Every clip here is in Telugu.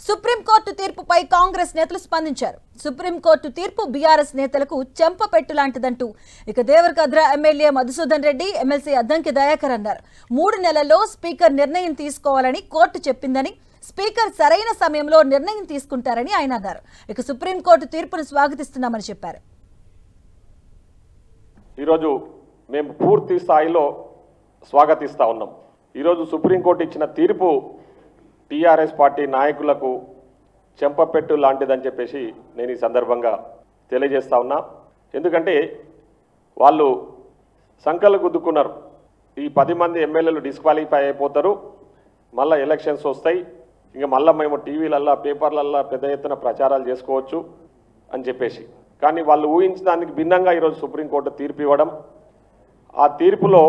సుప్రీంకోర్టు తీర్పుపై కాంగ్రెస్ నేతలు స్పందించారు. సుప్రీంకోర్టు తీర్పు బీఆర్ఎస్ నేతలకు చెంపపెట్టు లాంటిదంటూ ఇక దేవరకద్ర ఎమ్మెల్యే మధుసూదన్ రెడ్డి, ఎమ్మెల్సీ అద్దంకి దయాకర్ అన్నారు. 3 నెలల్లో స్పీకర్ నిర్ణయం తీసుకోవాలని కోర్టు చెప్పిందని, స్పీకర్ సరైన సమయంలో నిర్ణయం తీసుకుంటారని ఆయన అన్నారు. ఇక సుప్రీంకోర్టు తీర్పును స్వాగతిస్తున్నామని చెప్పారు. ఈరోజు మేము పూర్తి స్థాయిలో స్వాగతిస్తా ఉన్నాం. ఈరోజు సుప్రీంకోర్టు ఇచ్చిన తీర్పు టీఆర్ఎస్ పార్టీ నాయకులకు చెంపపెట్టు లాంటిదని చెప్పేసి నేను ఈ సందర్భంగా తెలియజేస్తా ఉన్నా. ఎందుకంటే వాళ్ళు సంకలు గుద్దుకున్నారు. ఈ 10 మంది ఎమ్మెల్యేలు డిస్క్వాలిఫై అయిపోతారు, మళ్ళీ ఎలక్షన్స్ వస్తాయి, ఇంకా మళ్ళీ మేము టీవీలల్లో పేపర్లల్లో పెద్ద ఎత్తున ప్రచారాలు చేసుకోవచ్చు అని చెప్పేసి. కానీ వాళ్ళు ఊహించిన దానికి భిన్నంగా ఈరోజు సుప్రీంకోర్టు తీర్పు ఇవ్వడం, ఆ తీర్పులో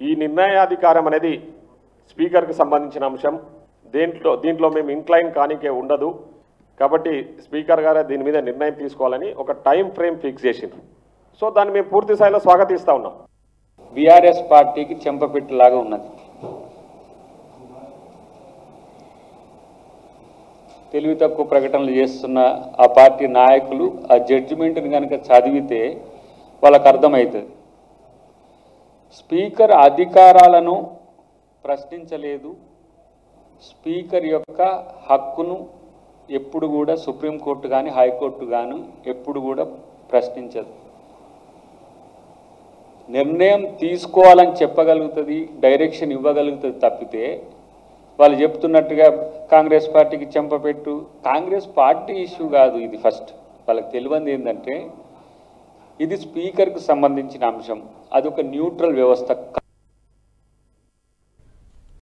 ఈ నిర్ణయాధికారం అనేది స్పీకర్కి సంబంధించిన అంశం, దీంట్లో మేము ఇంక్లైన్ కానికే ఉండదు. కాబట్టి స్పీకర్ గారు దీని మీద నిర్ణయం తీసుకోవాలని ఒక టైం ఫ్రేమ్ ఫిక్స్ చేసింది. సో దాన్ని మేము పూర్తి స్థాయిలో స్వాగతిస్తూ ఉన్నాం. బీఆర్ఎస్ పార్టీకి చెంపపెట్టులాగా ఉన్నది. తెలివి తక్కువ ప్రకటనలు చేస్తున్న ఆ పార్టీ నాయకులు ఆ జడ్జిమెంట్ని కనుక చదివితే వాళ్ళకు అర్థమవుతుంది. స్పీకర్ అధికారాలను ప్రశ్నించలేదు, స్పీకర్ యొక్క హక్కును ఎప్పుడు కూడా సుప్రీంకోర్టు కానీ హైకోర్టు కానీ ఎప్పుడు కూడా ప్రశ్నించదు. నిర్ణయం తీసుకోవాలని చెప్పగలుగుతుంది, డైరెక్షన్ ఇవ్వగలుగుతుంది తప్పితే వాళ్ళు చెప్తున్నట్టుగా కాంగ్రెస్ పార్టీకి చెంపపెట్టు, కాంగ్రెస్ పార్టీ ఇష్యూ కాదు ఇది. ఫస్ట్ వాళ్ళకి తెలియంది ఏంటంటే ఇది స్పీకర్కి సంబంధించిన అంశం, అది ఒక న్యూట్రల్ వ్యవస్థ